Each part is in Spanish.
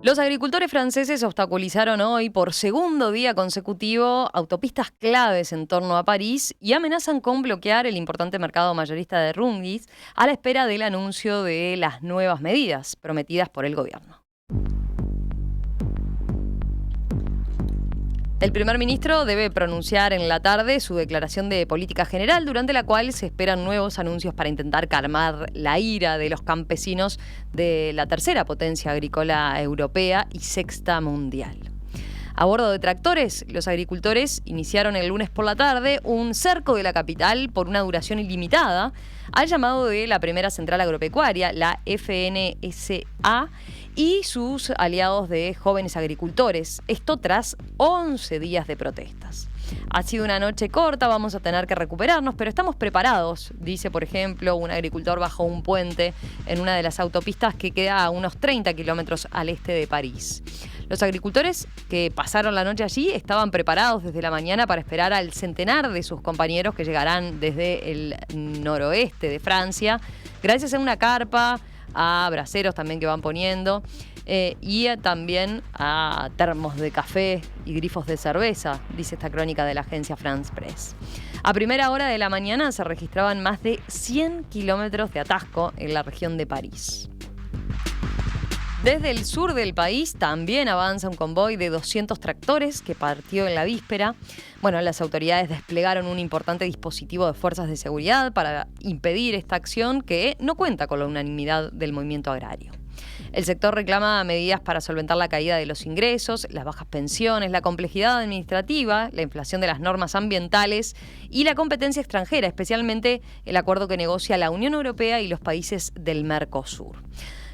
Los agricultores franceses obstaculizaron hoy por segundo día consecutivo autopistas claves en torno a París y amenazan con bloquear el importante mercado mayorista de Rungis a la espera del anuncio de las nuevas medidas prometidas por el gobierno. El primer ministro debe pronunciar en la tarde su declaración de política general, durante la cual se esperan nuevos anuncios para intentar calmar la ira de los campesinos de la tercera potencia agrícola europea y sexta mundial. A bordo de tractores, los agricultores iniciaron el lunes por la tarde un cerco de la capital por una duración ilimitada al llamado de la primera central agropecuaria, la FNSA, y sus aliados de jóvenes agricultores. Esto tras 11 días de protestas. Ha sido una noche corta, vamos a tener que recuperarnos, pero estamos preparados, dice, por ejemplo, un agricultor bajo un puente en una de las autopistas que queda a unos 30 kilómetros al este de París. Los agricultores que pasaron la noche allí estaban preparados desde la mañana para esperar al centenar de sus compañeros que llegarán desde el noroeste de Francia, gracias a una carpa, a braseros también que van poniendo, y también a termos de café y grifos de cerveza, dice esta crónica de la agencia France Press. A primera hora de la mañana se registraban más de 100 kilómetros de atasco en la región de París. Desde el sur del país también avanza un convoy de 200 tractores que partió en la víspera. Bueno, las autoridades desplegaron un importante dispositivo de fuerzas de seguridad para impedir esta acción que no cuenta con la unanimidad del movimiento agrario. El sector reclama medidas para solventar la caída de los ingresos, las bajas pensiones, la complejidad administrativa, la inflación de las normas ambientales y la competencia extranjera, especialmente el acuerdo que negocia la Unión Europea y los países del Mercosur.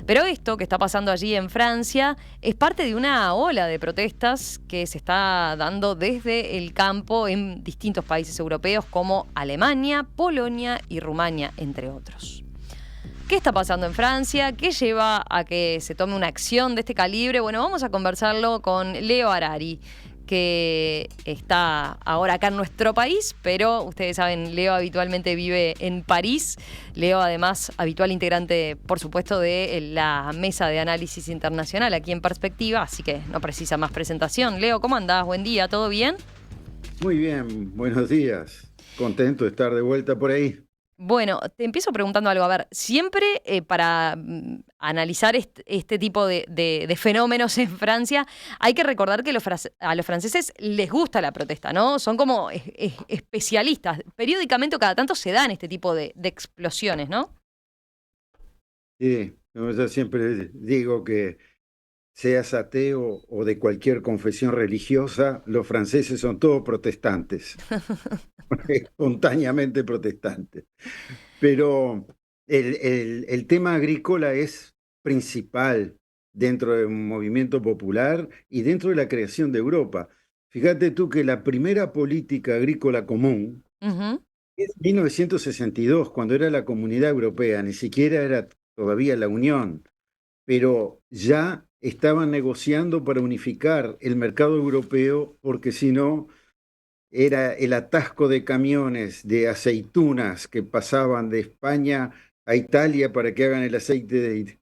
Pero esto que está pasando allí en Francia es parte de una ola de protestas que se está dando desde el campo en distintos países europeos como Alemania, Polonia y Rumania, entre otros. ¿Qué está pasando en Francia? ¿Qué lleva a que se tome una acción de este calibre? Bueno, vamos a conversarlo con Leo Harari, que está ahora acá en nuestro país, pero ustedes saben, Leo habitualmente vive en París. Leo, además, habitual integrante, por supuesto, de la Mesa de Análisis Internacional aquí en Perspectiva, así que no precisa más presentación. Leo, ¿cómo andás? Buen día, ¿todo bien? Muy bien, buenos días. Contento de estar de vuelta por ahí. Bueno, te empiezo preguntando algo. A ver, siempre para analizar este tipo de fenómenos en Francia, hay que recordar que a los franceses les gusta la protesta, ¿no? Son como especialistas. Periódicamente o cada tanto se dan este tipo de explosiones, ¿no? Sí, como yo siempre digo que seas ateo o de cualquier confesión religiosa, los franceses son todos protestantes, espontáneamente protestantes. Pero el tema agrícola es principal dentro de un movimiento popular y dentro de la creación de Europa. Fíjate tú que la primera política agrícola común Ujú. es 1962, cuando era la Comunidad Europea, ni siquiera era todavía la Unión, pero ya estaban negociando para unificar el mercado europeo, porque si no, era el atasco de camiones de aceitunas que pasaban de España a Italia para que hagan el aceite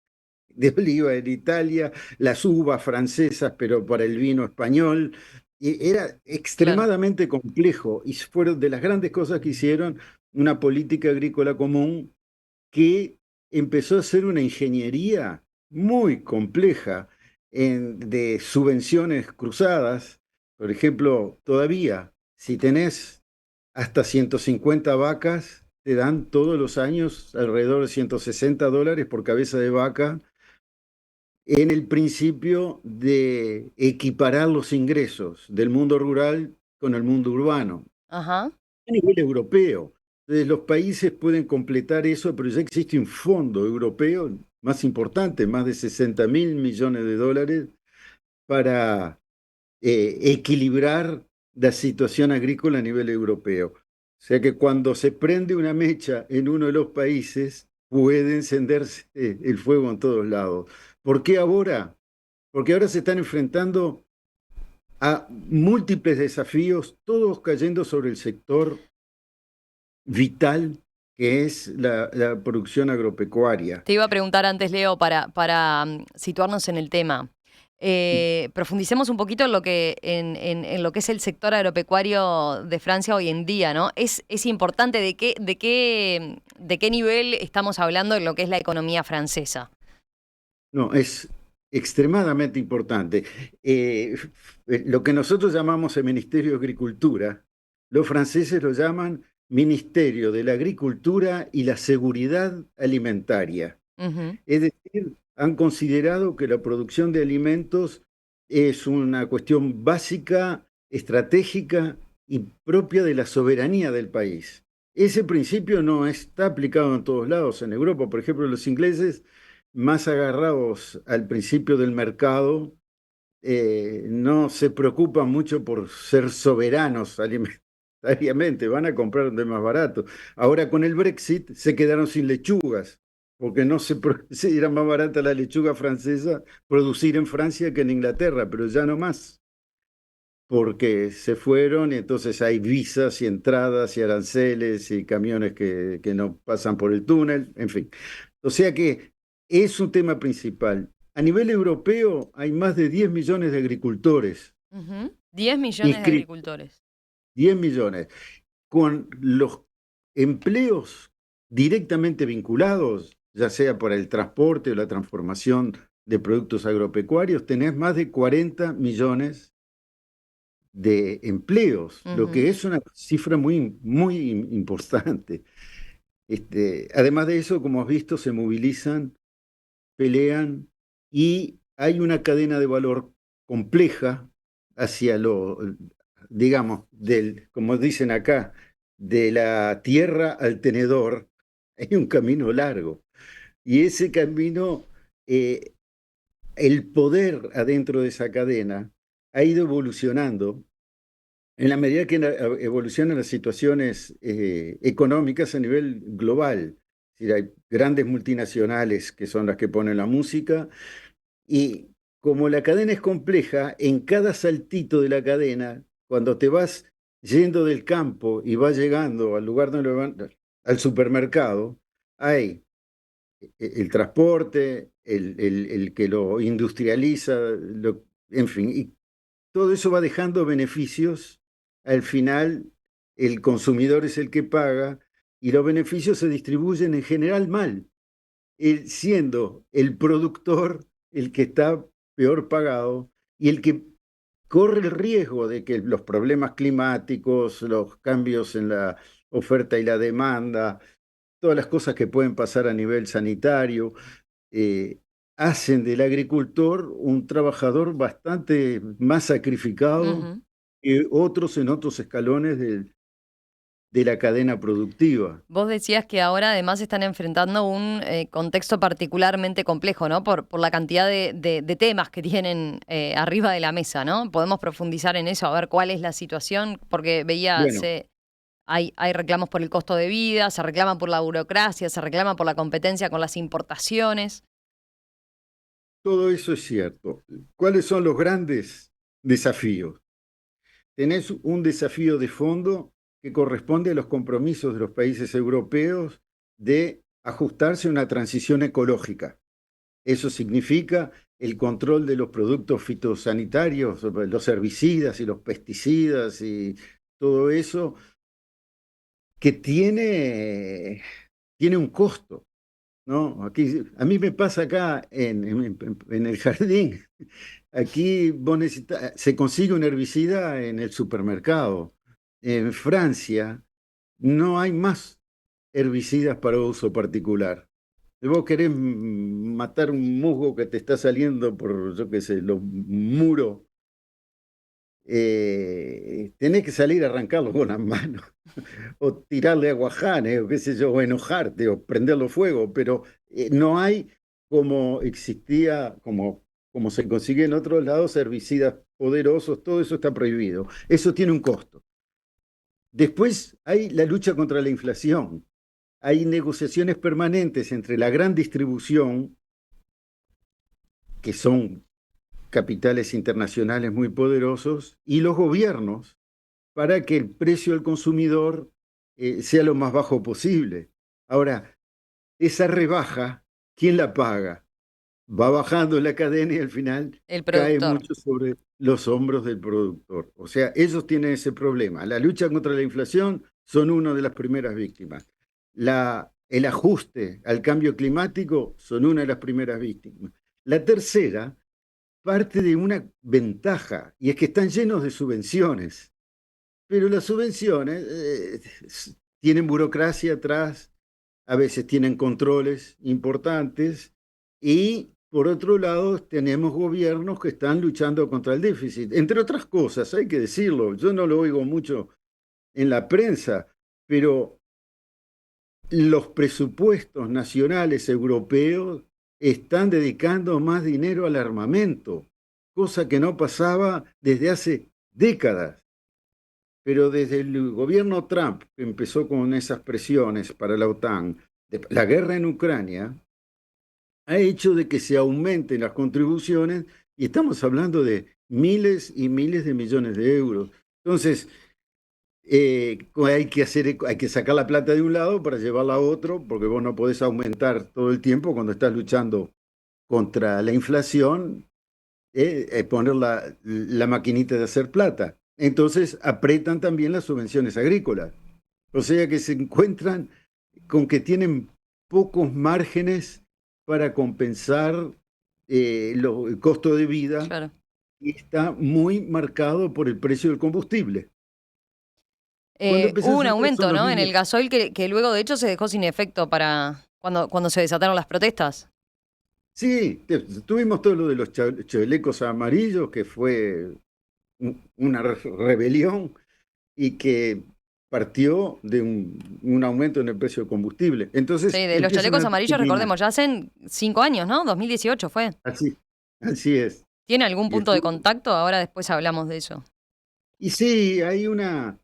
de oliva en Italia, las uvas francesas, pero para el vino español. Y era Claro. extremadamente complejo y fueron de las grandes cosas que hicieron una política agrícola común que empezó a ser una ingeniería muy compleja de subvenciones cruzadas. Por ejemplo, todavía, si tenés hasta 150 vacas, te dan todos los años alrededor de $160 por cabeza de vaca, en el principio de equiparar los ingresos del mundo rural con el mundo urbano Ajá. a nivel europeo. Entonces, los países pueden completar eso, pero ya existe un fondo europeo más importante, más de 60.000 millones de dólares, para equilibrar la situación agrícola a nivel europeo. O sea que cuando se prende una mecha en uno de los países, puede encenderse el fuego en todos lados. ¿Por qué ahora? Porque ahora se están enfrentando a múltiples desafíos, todos cayendo sobre el sector vital que es la producción agropecuaria. Te iba a preguntar antes, Leo, para situarnos en el tema. Profundicemos un poquito en lo que, en lo que es el sector agropecuario de Francia hoy en día, ¿no? Es importante de qué nivel estamos hablando en lo que es la economía francesa. No, es extremadamente importante. Lo que nosotros llamamos el Ministerio de Agricultura, los franceses lo llaman Ministerio de la Agricultura y la Seguridad Alimentaria. Ujú, Es decir, han considerado que la producción de alimentos es una cuestión básica, estratégica y propia de la soberanía del país. Ese principio no está aplicado en todos lados. En Europa, por ejemplo, los ingleses, más agarrados al principio del mercado, no se preocupan mucho por ser soberanos alimentariamente, van a comprar donde es más barato. Ahora con el Brexit se quedaron sin lechugas, porque no se era más barata la lechuga francesa producir en Francia que en Inglaterra, pero ya no más, porque se fueron y entonces hay visas y entradas y aranceles y camiones que no pasan por el túnel, en fin. O sea que es un tema principal. A nivel europeo hay más de 10 millones de agricultores ujú. 10 millones de inscritos, agricultores. 10 millones, con los empleos directamente vinculados, ya sea por el transporte o la transformación de productos agropecuarios, tenés más de 40 millones de empleos, lo Ujú, que es una cifra muy importante. Además de eso, como has visto, se movilizan, pelean y hay una cadena de valor compleja hacia digamos, como dicen acá, de la tierra al tenedor. Hay un camino largo y ese camino, eh, el poder adentro de esa cadena ha ido evolucionando en la medida que evolucionan las situaciones económicas a nivel global. Es decir, hay grandes multinacionales que son las que ponen la música y como la cadena es compleja, en cada saltito de la cadena, cuando te vas yendo del campo y vas llegando al lugar donde van, al supermercado, hay el transporte, el que lo industrializa, en fin, y todo eso va dejando beneficios. Al final, el consumidor es el que paga y los beneficios se distribuyen en general mal, siendo el productor el que está peor pagado y el que corre el riesgo de que los problemas climáticos, los cambios en la oferta y la demanda, todas las cosas que pueden pasar a nivel sanitario, eh, hacen del agricultor un trabajador bastante más sacrificado ujú. que otros en otros escalones de la cadena productiva. Vos decías que ahora además están enfrentando un contexto particularmente complejo, ¿no? Por la cantidad de temas que tienen arriba de la mesa, ¿no? Podemos profundizar en eso, a ver cuál es la situación, porque veía, Bueno, hay reclamos por el costo de vida, se reclaman por la burocracia, se reclama por la competencia con las importaciones. todo eso es cierto. ¿Cuáles son los grandes desafíos? Tenés un desafío de fondo que corresponde a los compromisos de los países europeos de ajustarse a una transición ecológica. Eso significa el control de los productos fitosanitarios, los herbicidas y los pesticidas y todo eso que tiene un costo, ¿no? Aquí, a mí me pasa acá en el jardín. Aquí se consigue un herbicida en el supermercado. En Francia no hay más herbicidas para uso particular. Si vos querés matar un musgo que te está saliendo por, yo qué sé, los muros, tenés que salir a arrancarlo con las manos, o tirarle aguajanes, o qué sé yo, o enojarte, o prenderlo fuego, pero no hay como existía, como se consigue en otros lados, herbicidas poderosos, todo eso está prohibido. Eso tiene un costo. Después hay la lucha contra la inflación. Hay negociaciones permanentes entre la gran distribución, que son capitales internacionales muy poderosos, y los gobiernos para que el precio del consumidor sea lo más bajo posible. Ahora, esa rebaja, ¿quién la paga? va bajando la cadena y al final El cae productor. mucho sobre los hombros del productor. O sea, ellos tienen ese problema. La lucha contra la inflación son una de las primeras víctimas. El ajuste al cambio climático son una de las primeras víctimas. La tercera parte de una ventaja, y es que están llenos de subvenciones, pero las subvenciones tienen burocracia atrás, a veces tienen controles importantes y por otro lado tenemos gobiernos que están luchando contra el déficit. Entre otras cosas, hay que decirlo, yo no lo oigo mucho en la prensa, pero los presupuestos nacionales europeos están dedicando más dinero al armamento, cosa que no pasaba desde hace décadas. Pero desde el gobierno Trump, que empezó con esas presiones para la OTAN, la guerra en Ucrania, ha hecho de que se aumenten las contribuciones y estamos hablando de miles y miles de millones de euros. Entonces, hay que sacar la plata de un lado para llevarla a otro, porque vos no podés aumentar todo el tiempo cuando estás luchando contra la inflación, poner la maquinita de hacer plata. Entonces apretan también las subvenciones agrícolas. O sea que se encuentran con que tienen pocos márgenes para compensar el costo de vida Claro. y está muy marcado por el precio del combustible. Cuando Hubo empezás un a ver son aumento, los ¿no? En mismos. el gasoil que luego de hecho se dejó sin efecto para cuando se desataron las protestas. Sí, tuvimos todo lo de los chalecos amarillos, que fue una rebelión y que partió de un aumento en el precio del combustible. Sí, Entonces de los empiezan chalecos a amarillos, discriminar. recordemos, ya hacen 5 años, ¿no? 2018 fue. Así, así es. ¿Tiene algún Y, punto de contacto? Ahora después hablamos de eso. y sí, hay una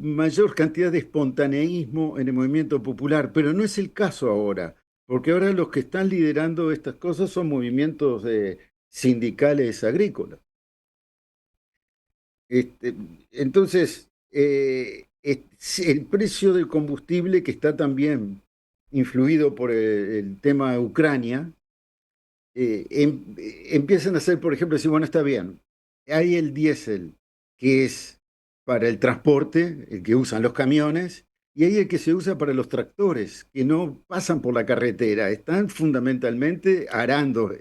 mayor cantidad de espontaneísmo en el movimiento popular, pero no es el caso ahora, porque ahora los que están liderando estas cosas son movimientos sindicales agrícolas. Este, entonces, el precio del combustible, que está también influido por el tema de Ucrania, empiezan a hacer, por ejemplo, decir, bueno, está bien, hay el diésel, que es para el transporte, el que usan los camiones, y hay el que se usa para los tractores, que no pasan por la carretera, están fundamentalmente arando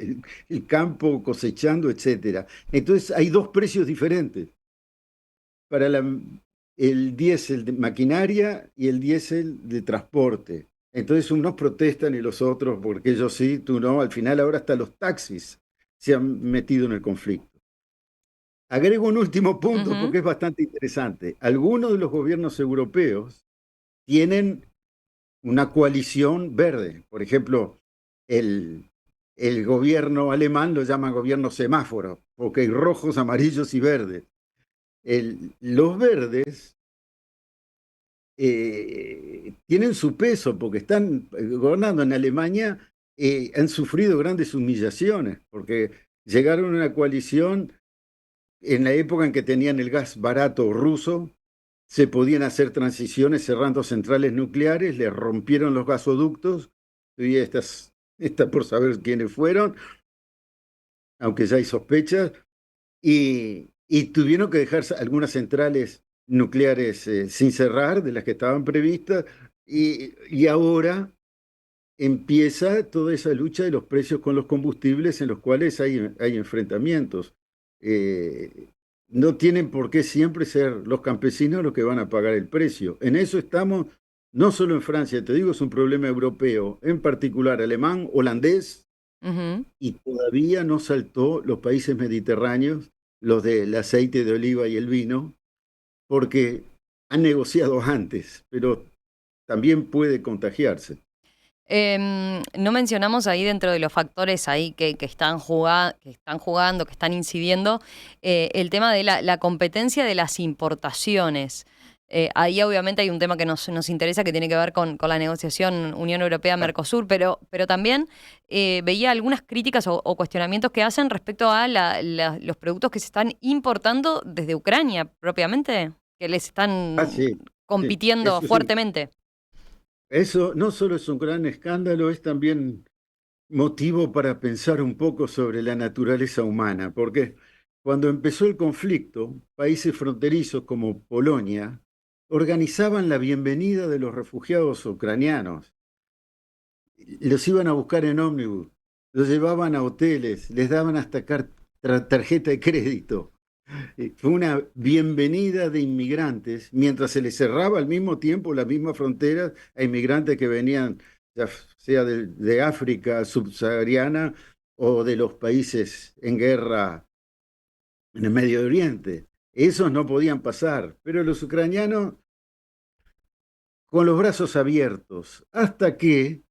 el campo, cosechando, etcétera. Entonces hay dos precios diferentes para el diésel de maquinaria y el diésel de transporte. Entonces unos protestan y los otros, porque ellos sí, tú no. Al final ahora hasta los taxis se han metido en el conflicto. Agrego un último punto Ujú. porque es bastante interesante. Algunos de los gobiernos europeos tienen una coalición verde. Por ejemplo, el, el gobierno alemán lo llaman gobierno semáforo, porque hay rojos, amarillos y verdes. Los verdes tienen su peso porque están gobernando en Alemania, han sufrido grandes humillaciones porque llegaron a una coalición en la época en que tenían el gas barato ruso, se podían hacer transiciones cerrando centrales nucleares, les rompieron los gasoductos, y está por saber quiénes fueron, aunque ya hay sospechas, y tuvieron que dejar algunas centrales nucleares sin cerrar, de las que estaban previstas, y ahora empieza toda esa lucha de los precios con los combustibles en los cuales hay enfrentamientos. Eh, no tienen por qué siempre ser los campesinos los que van a pagar el precio. En eso estamos, no solo en Francia, te digo, es un problema europeo, en particular alemán, holandés, Ujú. y todavía no saltó los países mediterráneos, los del aceite de oliva y el vino, porque han negociado antes, pero también puede contagiarse. No mencionamos ahí dentro de los factores ahí que están jugando, que están incidiendo, el tema de la competencia de las importaciones. Ahí obviamente hay un tema que nos interesa que tiene que ver con la negociación Unión Europea-Mercosur, pero también veía algunas críticas o cuestionamientos que hacen respecto a los productos que se están importando desde Ucrania propiamente, que les Ah, están sí, sí. compitiendo fuertemente. Eso no solo es un gran escándalo, es también motivo para pensar un poco sobre la naturaleza humana, porque cuando empezó el conflicto, países fronterizos como Polonia organizaban la bienvenida de los refugiados ucranianos. Los iban a buscar en ómnibus, los llevaban a hoteles, les daban hasta tarjeta de crédito. Fue una bienvenida de inmigrantes, mientras se les cerraba al mismo tiempo las mismas fronteras a inmigrantes que venían, ya sea de África subsahariana o de los países en guerra en el Medio Oriente. Esos no podían pasar, pero los ucranianos con los brazos abiertos, hasta que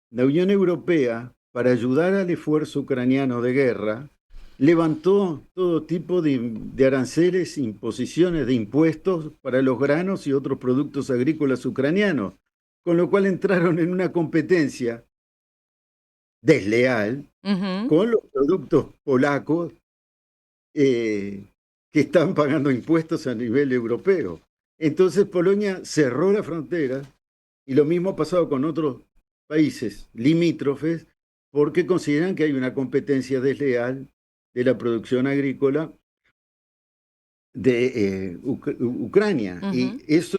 la Unión Europea, para ayudar al esfuerzo ucraniano de guerra, levantó todo tipo de aranceles, imposiciones de impuestos para los granos y otros productos agrícolas ucranianos, con lo cual entraron en una competencia desleal con los productos polacos que están pagando impuestos a nivel europeo. Entonces Polonia cerró la frontera y lo mismo ha pasado con otros países limítrofes porque consideran que hay una competencia desleal de la producción agrícola de Ucrania. Y eso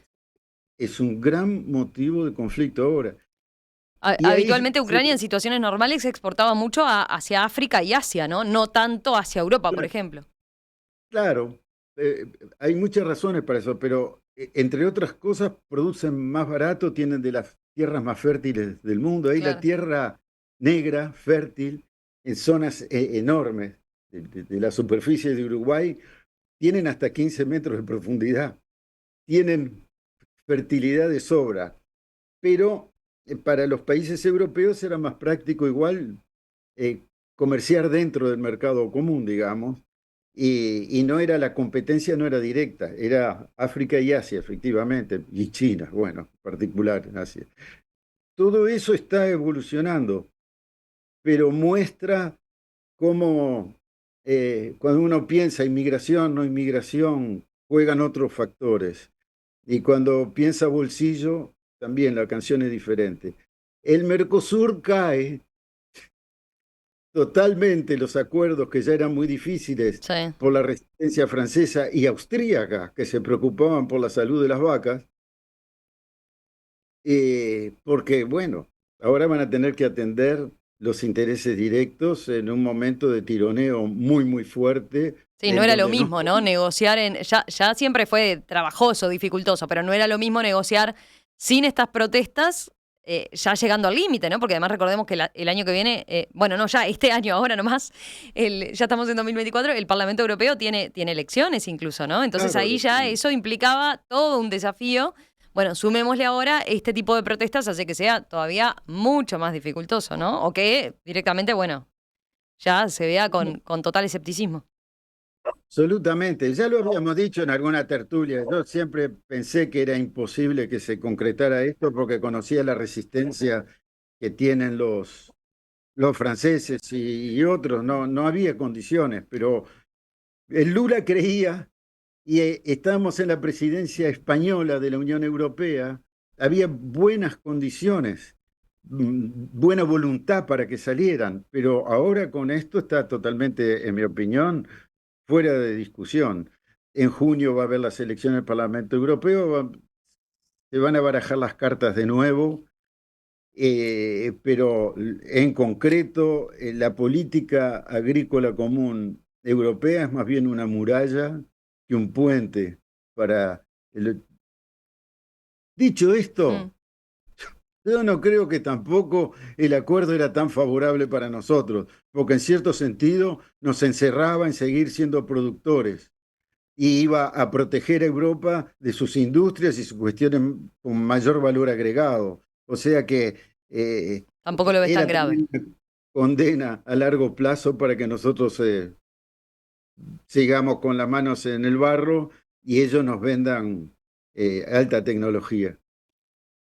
es un gran motivo de conflicto ahora. Y Habitualmente Ucrania en situaciones normales exportaba mucho hacia África y Asia, ¿no? No tanto hacia Europa, por ejemplo. Claro, hay muchas razones para eso, pero entre otras cosas producen más barato, tienen de las tierras más fértiles del mundo. Ahí la tierra negra, fértil, en zonas enormes de la superficie de Uruguay, tienen hasta 15 metros de profundidad, tienen fertilidad de sobra, pero para los países europeos era más práctico igual comerciar dentro del mercado común, digamos, y no era la competencia, no era directa, era África y Asia, efectivamente, y China, bueno, en particular en Asia. Todo eso está evolucionando, pero muestra cómo cuando uno piensa inmigración, no inmigración, juegan otros factores. Y cuando piensa bolsillo, también la canción es diferente. El Mercosur cae totalmente los acuerdos que ya eran muy difíciles por la resistencia francesa y austríaca, que se preocupaban por la salud de las vacas, porque, bueno, ahora van a tener que atender los intereses directos en un momento de tironeo muy, muy fuerte. Sí, no era lo mismo, ¿no? Negociar ya siempre fue trabajoso, dificultoso, pero no era lo mismo negociar sin estas protestas, ya llegando al límite, ¿no? Porque además recordemos que el año que viene, ya este año, ahora nomás, ya estamos en 2024, el Parlamento Europeo tiene elecciones incluso, ¿no? Entonces claro, ahí ya eso implicaba todo un desafío. Bueno, sumémosle ahora este tipo de protestas hace que sea todavía mucho más dificultoso, ¿no? O que directamente, bueno, ya se vea con total escepticismo. Absolutamente, ya lo habíamos dicho en alguna tertulia, yo siempre pensé que era imposible que se concretara esto porque conocía la resistencia que tienen los franceses y otros, no había condiciones, pero el Lula creía, y estábamos en la presidencia española de la Unión Europea, había buenas condiciones, buena voluntad para que salieran, pero ahora con esto está totalmente, en mi opinión, fuera de discusión. En junio va a haber las elecciones del Parlamento Europeo, se van a barajar las cartas de nuevo, pero en concreto la política agrícola común europea es más bien una muralla que un puente para... Dicho esto, yo no creo que tampoco el acuerdo era tan favorable para nosotros, porque en cierto sentido nos encerraba en seguir siendo productores y iba a proteger a Europa de sus industrias y sus cuestiones con mayor valor agregado. O sea que tampoco lo ves tan grave. Una condena a largo plazo para que nosotros sigamos con las manos en el barro y ellos nos vendan alta tecnología.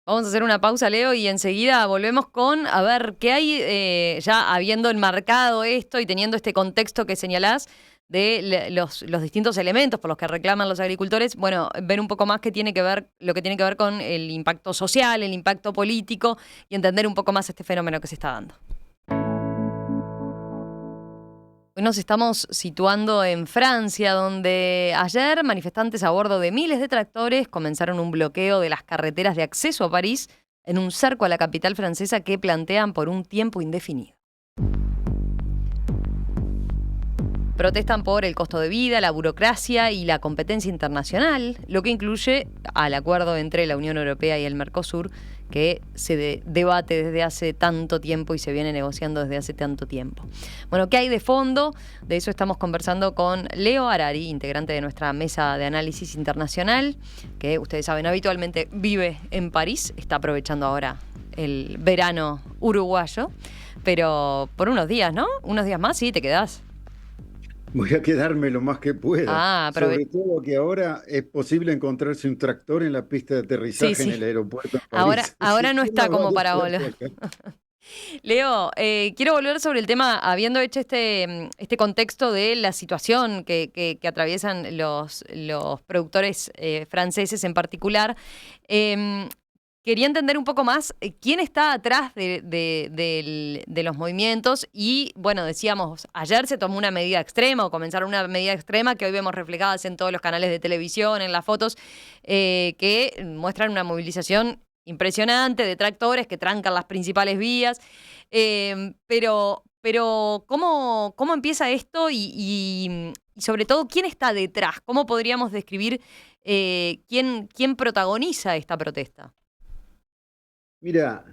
Vamos a hacer una pausa, Leo, y enseguida volvemos con, a ver, qué hay, ya habiendo enmarcado esto y teniendo este contexto que señalás de los distintos elementos por los que reclaman los agricultores, bueno, ver un poco más qué tiene que ver, lo que tiene que ver con el impacto social, el impacto político y entender un poco más este fenómeno que se está dando. Hoy nos estamos situando en Francia, donde ayer manifestantes a bordo de miles de tractores comenzaron un bloqueo de las carreteras de acceso a París en un cerco a la capital francesa que plantean por un tiempo indefinido. Protestan por el costo de vida, la burocracia y la competencia internacional, lo que incluye al acuerdo entre la Unión Europea y el Mercosur, que se debate desde hace tanto tiempo y se viene negociando desde hace tanto tiempo. Bueno, ¿qué hay de fondo? De eso estamos conversando con Leo Harari, integrante de nuestra mesa de análisis internacional, que ustedes saben habitualmente vive en París, está aprovechando ahora el verano uruguayo, pero por unos días, ¿no? Unos días más, sí, te quedás. Voy a quedarme lo más que pueda. Pero Sobre todo que ahora es posible encontrarse un tractor en la pista de sí, aterrizaje en el sí. aeropuerto de París. Ahora Así no que está más como vale para quedarse volar. acá. Leo, quiero volver sobre el tema, habiendo hecho este contexto de la situación que atraviesan los productores franceses en particular. Quería entender un poco más quién está atrás de los movimientos y, bueno, decíamos, ayer se tomó una medida extrema o comenzaron una medida extrema que hoy vemos reflejadas en todos los canales de televisión, en las fotos, que muestran una movilización impresionante de tractores que trancan las principales vías. Pero ¿cómo empieza esto y sobre todo quién está detrás? ¿Cómo podríamos describir quién protagoniza esta protesta? Mira,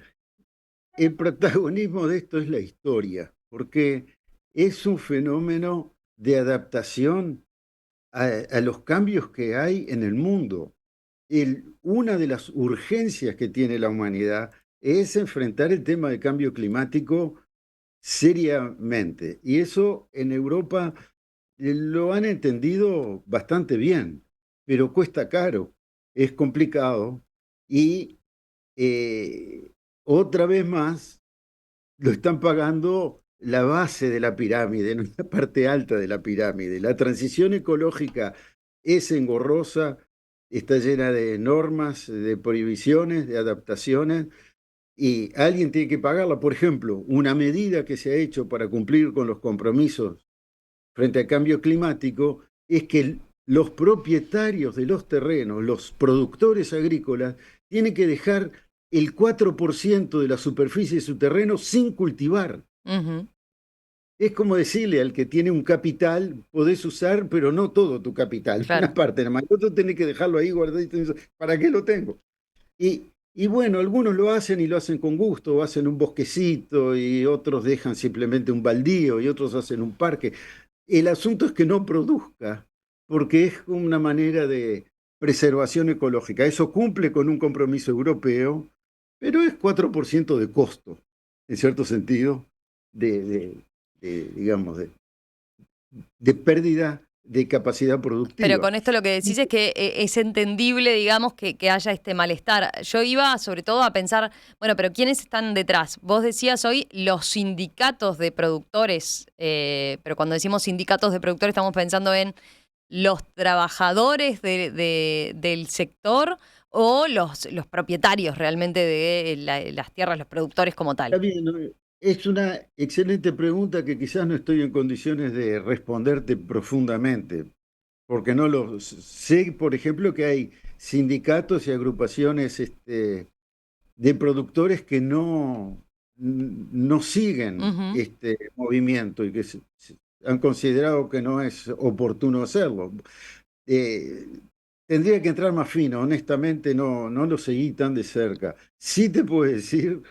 el protagonismo de esto es la historia, porque es un fenómeno de adaptación a los cambios que hay en el mundo. Una de las urgencias que tiene la humanidad es enfrentar el tema del cambio climático seriamente. Y eso en Europa lo han entendido bastante bien, pero cuesta caro, es complicado y eh, otra vez más lo están pagando la base de la pirámide, no la parte alta de la pirámide. La transición ecológica es engorrosa, está llena de normas, de prohibiciones, de adaptaciones, y alguien tiene que pagarla. Por ejemplo, una medida que se ha hecho para cumplir con los compromisos frente al cambio climático es que los propietarios de los terrenos, los productores agrícolas, tienen que dejar el 4% de la superficie de su terreno sin cultivar. Ujú. Es como decirle al que tiene un capital, podés usar, pero no todo tu capital, Claro. una parte, nada más. Otro tenés que dejarlo ahí guardadito. ¿Para qué lo tengo? Y bueno, algunos lo hacen y lo hacen con gusto, hacen un bosquecito y otros dejan simplemente un baldío y otros hacen un parque. El asunto es que no produzca, porque es una manera de preservación ecológica. Eso cumple con un compromiso europeo, pero es 4% de costo, en cierto sentido, de, de- digamos, de pérdida de capacidad Pero productiva. con esto lo que decís es que es entendible, digamos, que haya este malestar. Yo iba sobre todo a pensar, bueno, pero ¿quiénes están detrás? Vos decías hoy los sindicatos de productores, pero cuando decimos sindicatos de productores estamos pensando en los trabajadores del sector o los propietarios realmente de las tierras, los productores como Está tal. bien, ¿no? Es una excelente pregunta que quizás no estoy en condiciones de responderte profundamente, porque no lo sé. Por ejemplo, que hay sindicatos y agrupaciones de productores que no siguen Ujú. este movimiento y que han considerado que no es oportuno hacerlo. Eh, Tendría que entrar más fino, honestamente no lo seguí tan de cerca. Sí te puedo decir,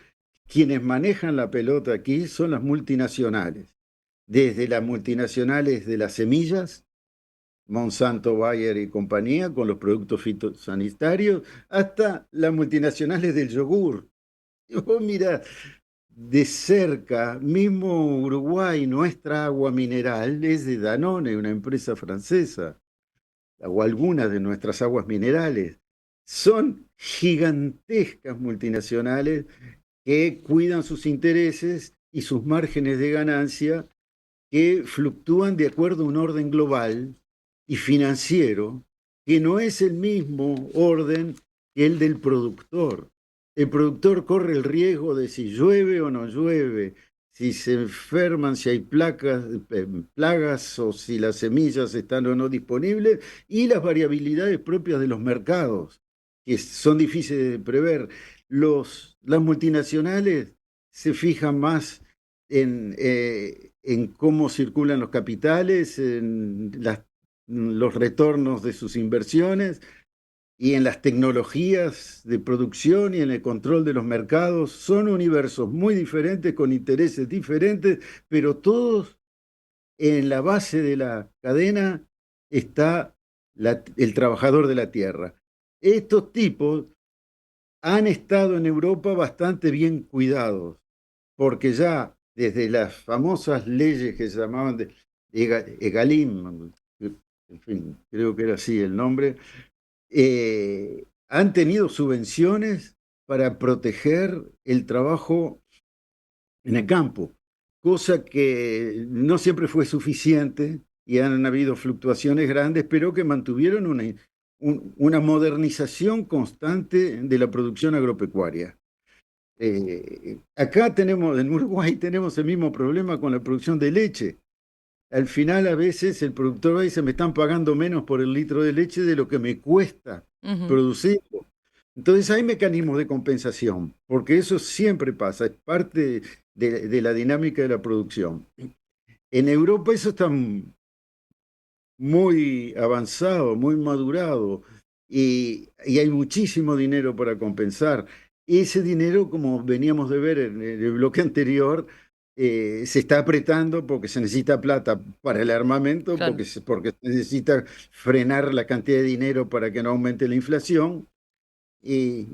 quienes manejan la pelota aquí son las multinacionales, desde las multinacionales de las semillas, Monsanto, Bayer y compañía, con los productos fitosanitarios, hasta las multinacionales del yogur. Y vos mira, de cerca, mismo Uruguay, nuestra agua mineral es de Danone, una empresa francesa, o algunas de nuestras aguas minerales. Son gigantescas multinacionales que cuidan sus intereses y sus márgenes de ganancia que fluctúan de acuerdo a un orden global y financiero que no es el mismo orden que el del productor. El productor corre el riesgo de si llueve o no llueve, si se enferman, si hay plagas o si las semillas están o no disponibles, y las variabilidades propias de los mercados, que son difíciles de prever. Las multinacionales se fijan más en cómo circulan los capitales, en los retornos de sus inversiones y en las tecnologías de producción y en el control de los mercados. Son universos muy diferentes, con intereses diferentes, pero todos en la base de la cadena está el trabajador de la tierra. Estos tipos han estado en Europa bastante bien cuidados, porque ya desde las famosas leyes que se llamaban de Egalim, en fin, creo que era así el nombre, han tenido subvenciones para proteger el trabajo en el campo, cosa que no siempre fue suficiente y han habido fluctuaciones grandes, pero que mantuvieron una modernización constante de la producción agropecuaria. Acá tenemos, en Uruguay tenemos el mismo problema con la producción de leche. Al final, a veces el productor dice, me están pagando menos por el litro de leche de lo que me cuesta Ujú. producirlo. Entonces hay mecanismos de compensación, porque eso siempre pasa, es parte de la dinámica de la producción. En Europa eso está muy avanzado, muy madurado, y hay muchísimo dinero para compensar. Ese dinero, como veníamos de ver en el bloque anterior, se está apretando porque se necesita plata para el armamento, Claro. porque se necesita frenar la cantidad de dinero para que no aumente la inflación. Y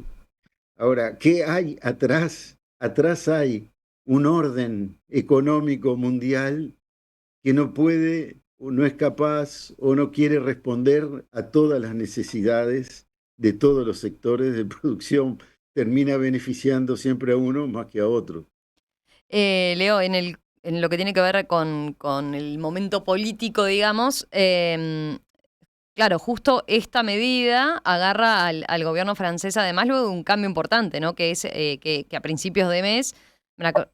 ahora, ¿qué hay atrás? Atrás hay un orden económico mundial que no puede o no es capaz o no quiere responder a todas las necesidades de todos los sectores de producción, termina beneficiando siempre a uno más que a otro. Leo, en lo que tiene que ver con el momento político, digamos, claro, justo esta medida agarra al gobierno francés, además luego de un cambio importante, ¿no? Que es que a principios de mes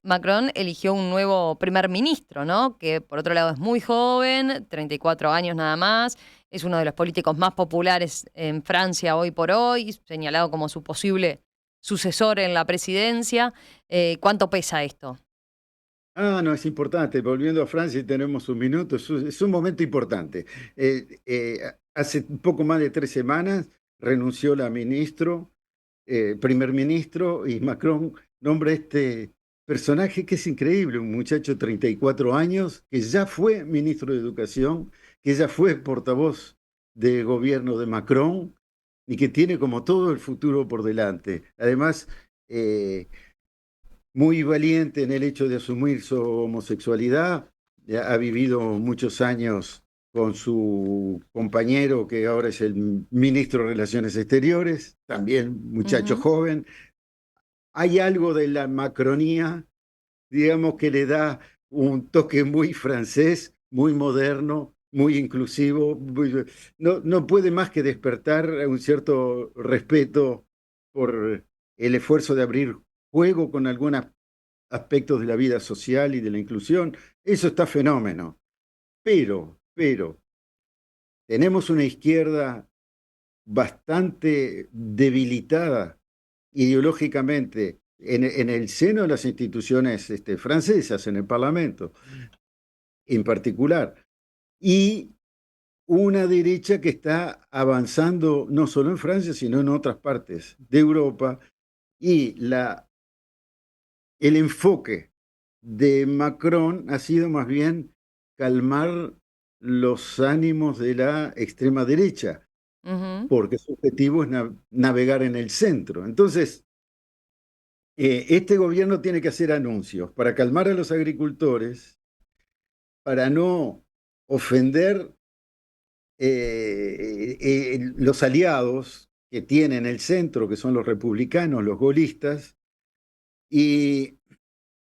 Macron eligió un nuevo primer ministro, ¿no? Que por otro lado es muy joven, 34 años nada más, es uno de los políticos más populares en Francia hoy por hoy, señalado como su posible sucesor en la presidencia. ¿Cuánto pesa esto? Ah, no, es importante. Volviendo a Francia, y tenemos un minuto, es un momento importante. Hace un poco más de 3 semanas renunció la primer ministro, y Macron nombra este personaje que es increíble, un muchacho de 34 años, que ya fue ministro de Educación, que ya fue portavoz de gobierno de Macron y que tiene como todo el futuro por delante. Además, muy valiente en el hecho de asumir su homosexualidad, ya ha vivido muchos años con su compañero, que ahora es el ministro de Relaciones Exteriores, también muchacho Ujú. joven. Hay algo de la macronía, digamos, que le da un toque muy francés, muy moderno, muy inclusivo. No puede más que despertar un cierto respeto por el esfuerzo de abrir juego con algunos aspectos de la vida social y de la inclusión. Eso está fenómeno. Pero, tenemos una izquierda bastante debilitada ideológicamente en el seno de las instituciones francesas, en el Parlamento en particular, y una derecha que está avanzando no solo en Francia, sino en otras partes de Europa, y el enfoque de Macron ha sido más bien calmar los ánimos de la extrema derecha, Ujú. porque su objetivo es navegar en el centro. Entonces, este gobierno tiene que hacer anuncios para calmar a los agricultores, para no ofender los aliados que tienen el centro, que son los republicanos, los golistas, y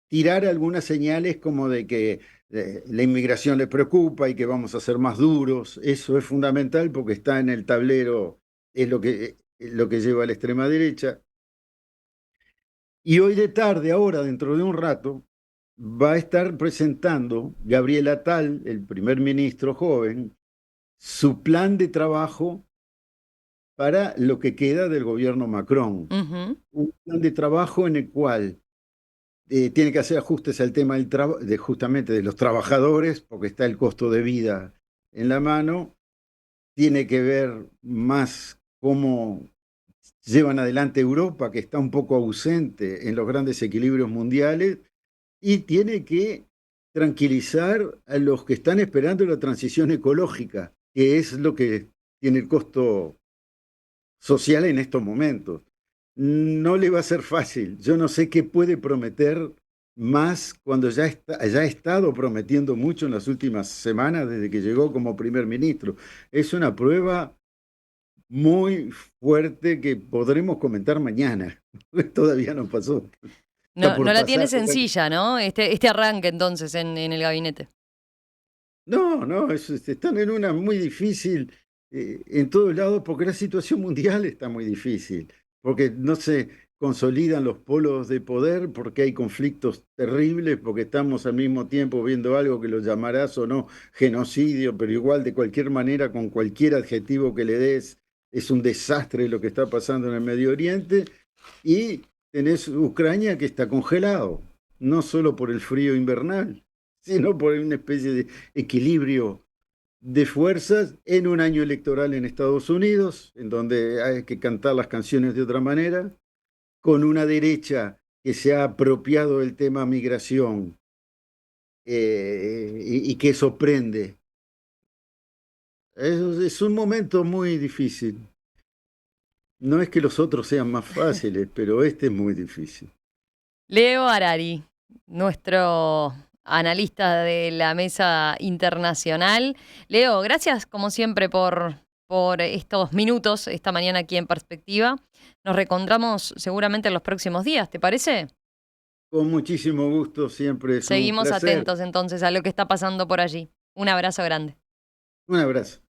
tirar algunas señales como de que la inmigración les preocupa y que vamos a ser más duros. Eso es fundamental porque está en el tablero, es lo que lleva a la extrema derecha. Y hoy de tarde, ahora, dentro de un rato, va a estar presentando Gabriel Attal, el primer ministro joven, su plan de trabajo para lo que queda del gobierno Macron. Ujú. Un plan de trabajo en el cual tiene que hacer ajustes al tema justamente de los trabajadores, porque está el costo de vida en la mano, tiene que ver más cómo llevan adelante Europa, que está un poco ausente en los grandes equilibrios mundiales, y tiene que tranquilizar a los que están esperando la transición ecológica, que es lo que tiene el costo social en estos momentos. No le va a ser fácil. Yo no sé qué puede prometer más cuando ya ha estado prometiendo mucho en las últimas semanas desde que llegó como primer ministro. Es una prueba muy fuerte que podremos comentar mañana. Todavía no pasó. Está No, no por la tiene pasar. sencilla, ¿no? Este arranque entonces en el gabinete. No, no, están en una muy difícil en todos lados porque la situación mundial está muy difícil, porque no se consolidan los polos de poder, porque hay conflictos terribles, porque estamos al mismo tiempo viendo algo que lo llamarás o no genocidio, pero igual de cualquier manera, con cualquier adjetivo que le des, es un desastre lo que está pasando en el Medio Oriente, y tenés Ucrania que está congelado, no solo por el frío invernal, sino por una especie de equilibrio de fuerzas en un año electoral en Estados Unidos, en donde hay que cantar las canciones de otra manera, con una derecha que se ha apropiado del tema migración y que sorprende. Es un momento muy difícil. No es que los otros sean más fáciles, pero este es muy difícil. Leo Harari, nuestro analista de la mesa internacional. Leo, gracias como siempre por estos minutos esta mañana aquí en Perspectiva. Nos reencontramos seguramente en los próximos días, ¿te parece? Con muchísimo gusto, siempre es un Seguimos placer. atentos entonces a lo que está pasando por allí. Un abrazo grande. Un abrazo.